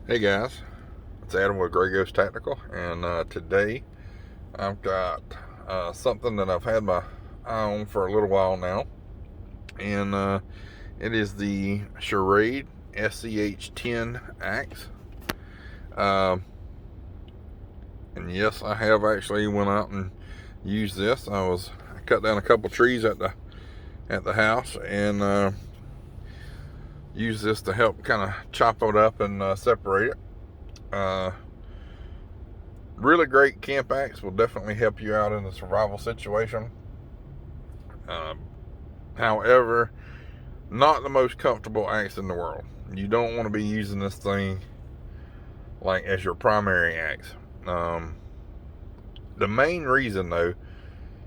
Hey guys, it's Adam with Gray Ghost Tactical, and today I've got something that I've had my eye on for a little while now, and it is the Schrade SCH10 axe. Um, and yes, I have actually went out and used this. I cut down a couple trees at the house and used this to help kind of chop it up and separate it. Really great camp axe, will definitely help you out in a survival situation. Um, However, not the most comfortable axe in the world. You don't want to be using this thing like as your primary axe. The main reason though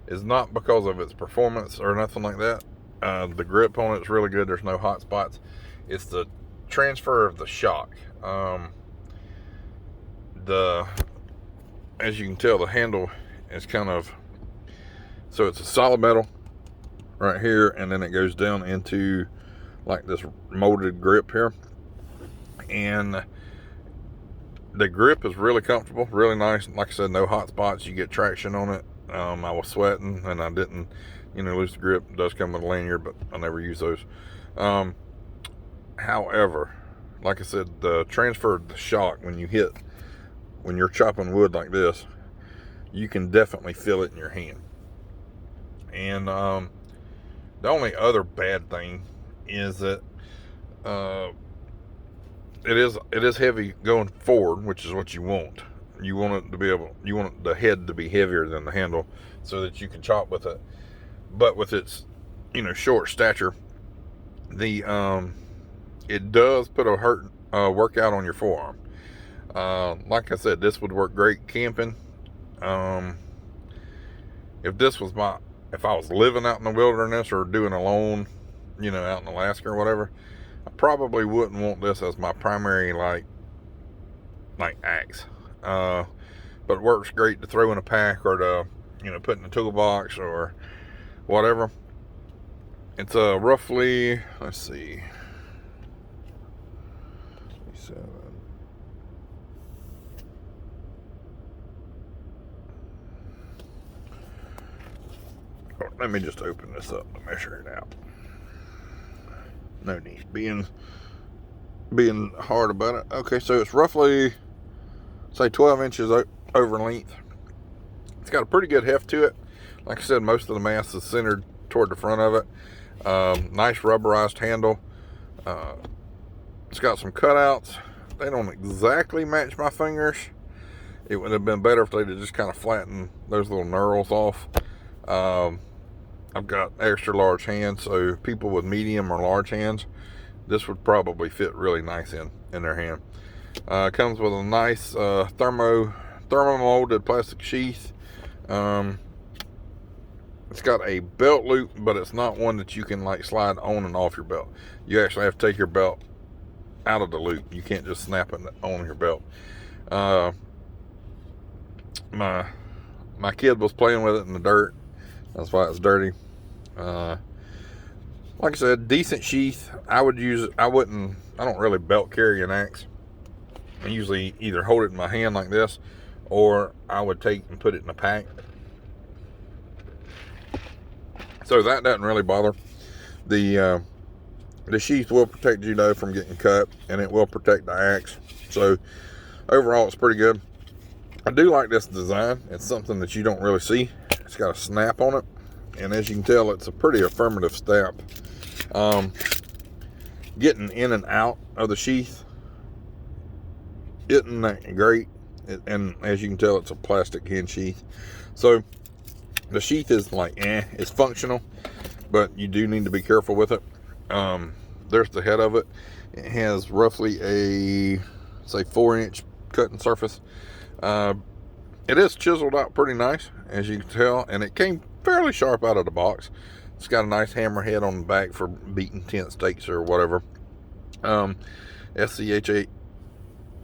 is not because of its performance or nothing like that. The grip on it's really good. There's no hot spots. It's the transfer of the shock. As you can tell, the handle is so it's a solid metal right here, and then it goes down into like this molded grip here, and the grip is really comfortable, really nice. Like I said, no hot spots. You get traction on it. I was sweating and I didn't lose the grip. It does come with a lanyard, but I never use those. However, like I said, the transfer of the shock when you're chopping wood like this, you can definitely feel it in your hand. And the only other bad thing is that it is heavy going forward, which is what you want. You want the head to be heavier than the handle so that you can chop with it. But with its short stature, it does put a workout on your forearm. Like I said, this would work great camping. If I was living out in the wilderness or doing alone, out in Alaska or whatever, I probably wouldn't want this as my primary like axe. But it works great to throw in a pack or to put in a toolbox or whatever. It's roughly, let's see, 7. Let me just open this up to measure it out. No need being hard about it. Okay, so it's roughly, say, 12 inches over length. It's got a pretty good heft to it. Like I said, most of the mass is centered toward the front of it. Nice rubberized handle. It's got some cutouts. They don't exactly match my fingers. It would have been better if they'd have just kind of flattened those little knurls off. I've got extra large hands, so people with medium or large hands, this would probably fit really nice in their hand. Comes with a nice thermo molded plastic sheath. It's got a belt loop, but it's not one that you can like slide on and off your belt. You actually have to take your belt out of the loop. You can't just snap it on your belt. My kid was playing with it in the dirt. That's why it's dirty. Like I said, decent sheath. I would use it. I don't really belt carry an axe. I usually either hold it in my hand like this, or I would take and put it in a pack. So that doesn't really bother. The sheath will protect you though from getting cut, and it will protect the axe. So overall, it's pretty good. I do like this design. It's something that you don't really see. It's got a snap on it, and as you can tell, it's a pretty affirmative snap. Getting in and out of the sheath isn't that great, and as you can tell, it's a plastic hinge sheath. So the sheath is like it's functional, but you do need to be careful with it. There's the head of it. It has roughly a, say, 4-inch cutting surface. It is chiseled out pretty nice, as you can tell, and it came fairly sharp out of the box. It's got a nice hammer head on the back for beating tent stakes or whatever. SCH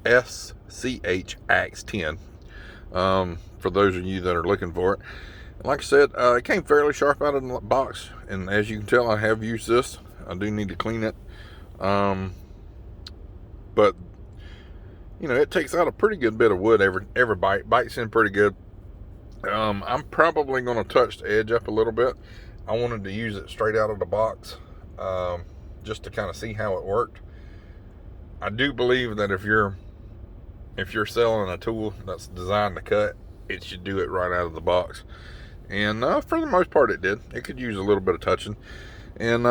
Axe 10. For those of you that are looking for it. Like I said, it came fairly sharp out of the box, and as you can tell, I have used this. I do need to clean it. But you know, it takes out a pretty good bit of wood every bite. Bites in pretty good. I'm probably going to touch the edge up a little bit. I wanted to use it straight out of the box, just to kind of see how it worked. I do believe that if you're selling a tool that's designed to cut, it should do it right out of the box. And for the most part, it did. It could use a little bit of touching. And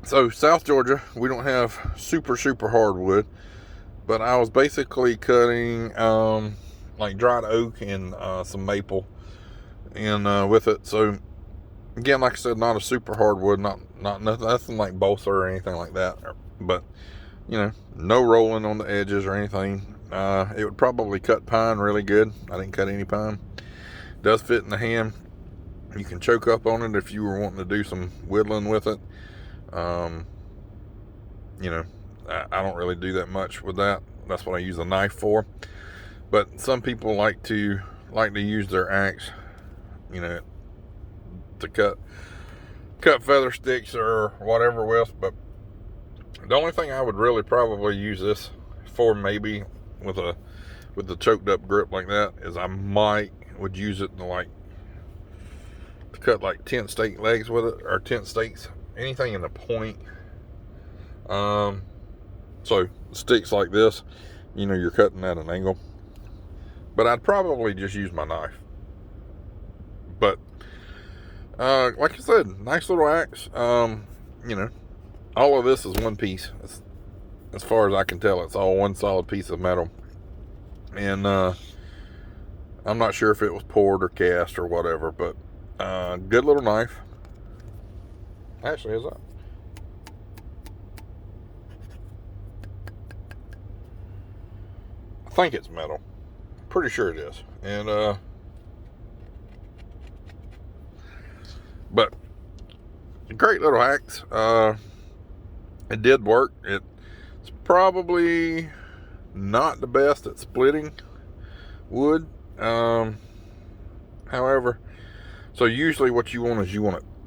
so South Georgia, we don't have super hardwood, but I was basically cutting like dried oak and some maple, and with it. So again, like I said, not a super hardwood, nothing like balsa or anything like that, but you know, no rolling on the edges or anything. It would probably cut pine really good. I didn't cut any pine. It does fit in the hand. You can choke up on it if you were wanting to do some whittling with it. You know, I don't really do that much with that. That's what I use a knife for. But some people like to use their axe, you know, to cut feather sticks or whatever with. But the only thing I would really probably use this for, maybe with the choked up grip like that, is I would use it to cut like tent stake legs with it, or tent stakes, anything in the point. So sticks like this, you know, you're cutting at an angle. But I'd probably just use my knife. But like I said, nice little axe. You know, all of this is one piece. As far as I can tell, it's all one solid piece of metal. And I'm not sure if it was poured or cast or whatever, but good little knife. Actually, is that? I think it's metal. Pretty sure it is. And but a great little axe. It did work. It's probably not the best at splitting wood. However, so usually what you want is,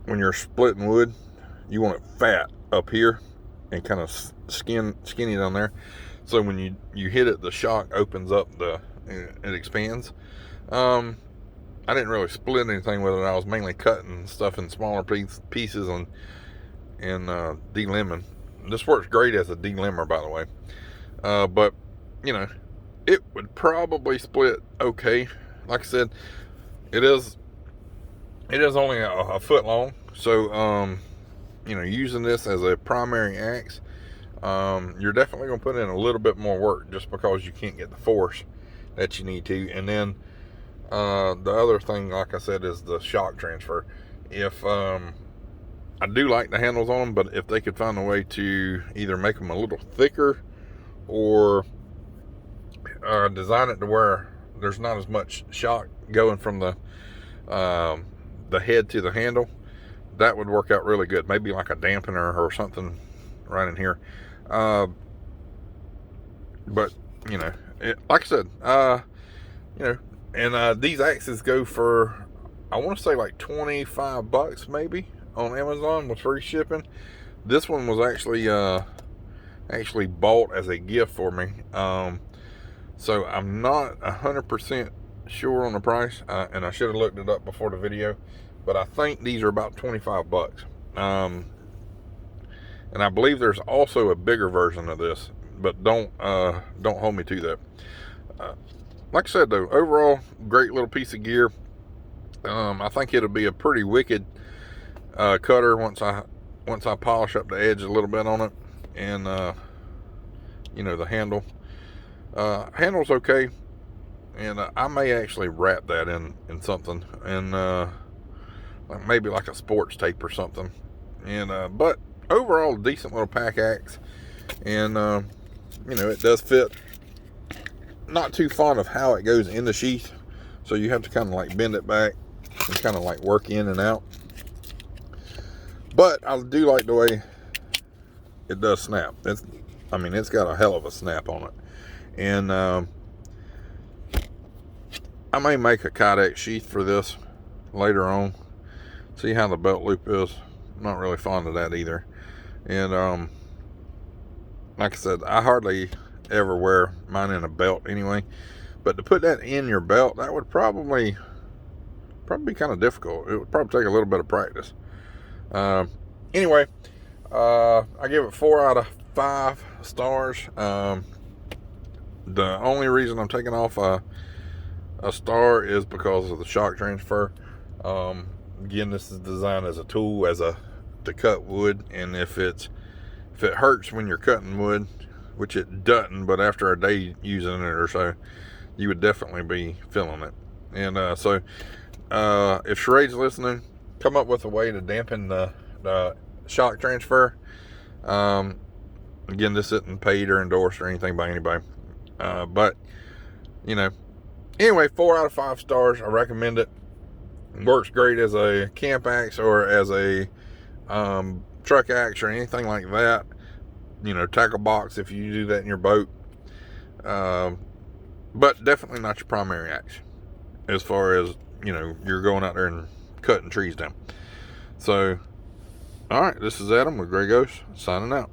when you're splitting wood, you want it fat up here and kind of skinny down there. So when you hit it, the shock opens up, it expands. I didn't really split anything with it. I was mainly cutting stuff in smaller pieces and delimbing. This works great as a delimber, by the way. But you know, it would probably split okay. Like I said, it is only a foot long. So you know, using this as a primary axe, you're definitely going to put in a little bit more work, just because you can't get the force that you need to. And then the other thing, like I said, is the shock transfer. If I do like the handles on them, but if they could find a way to either make them a little thicker, or design it to where there's not as much shock going from the head to the handle, that would work out really good. Maybe like a dampener or something right in here. But you know, like I said, you know, and these axes go for, I want to say like $25 maybe on Amazon with free shipping. This one was actually bought as a gift for me. So I'm not 100% sure on the price, and I should have looked it up before the video, but I think these are about $25. And I believe there's also a bigger version of this, but don't hold me to that. Like I said though, overall, great little piece of gear. I think it'll be a pretty wicked cutter once I polish up the edge a little bit on it, and you know, the handle's okay, and I may actually wrap that in something, and like maybe like a sports tape or something. And but overall, decent little pack axe, and you know, it does fit. Not too fond of how it goes in the sheath, so you have to kind of like bend it back and kind of like work in and out. But I do like the way it does snap. I mean, it's got a hell of a snap on it. And I may make a Kydex sheath for this later on. See how the belt loop is. I'm not really fond of that either. And like I said, I hardly ever wear mine in a belt anyway. But to put that in your belt, that would probably be kind of difficult. It would probably take a little bit of practice. Anyway, I give it 4 out of 5 stars. The only reason I'm taking off a star is because of the shock transfer. Again, this is designed as a tool, to cut wood, and if it hurts when you're cutting wood, which it doesn't, but after a day using it or so, you would definitely be feeling it. And so if Schrade's listening, come up with a way to dampen the shock transfer. Again, this isn't paid or endorsed or anything by anybody, but you know, anyway, 4 out of 5 stars. I recommend it. Works great as a camp axe or as a truck axe or anything like that. You know, tackle box if you do that in your boat. But definitely not your primary axe as far as, you know, you're going out there and cutting trees down. So, all right, this is Adam with Gray Ghost signing out.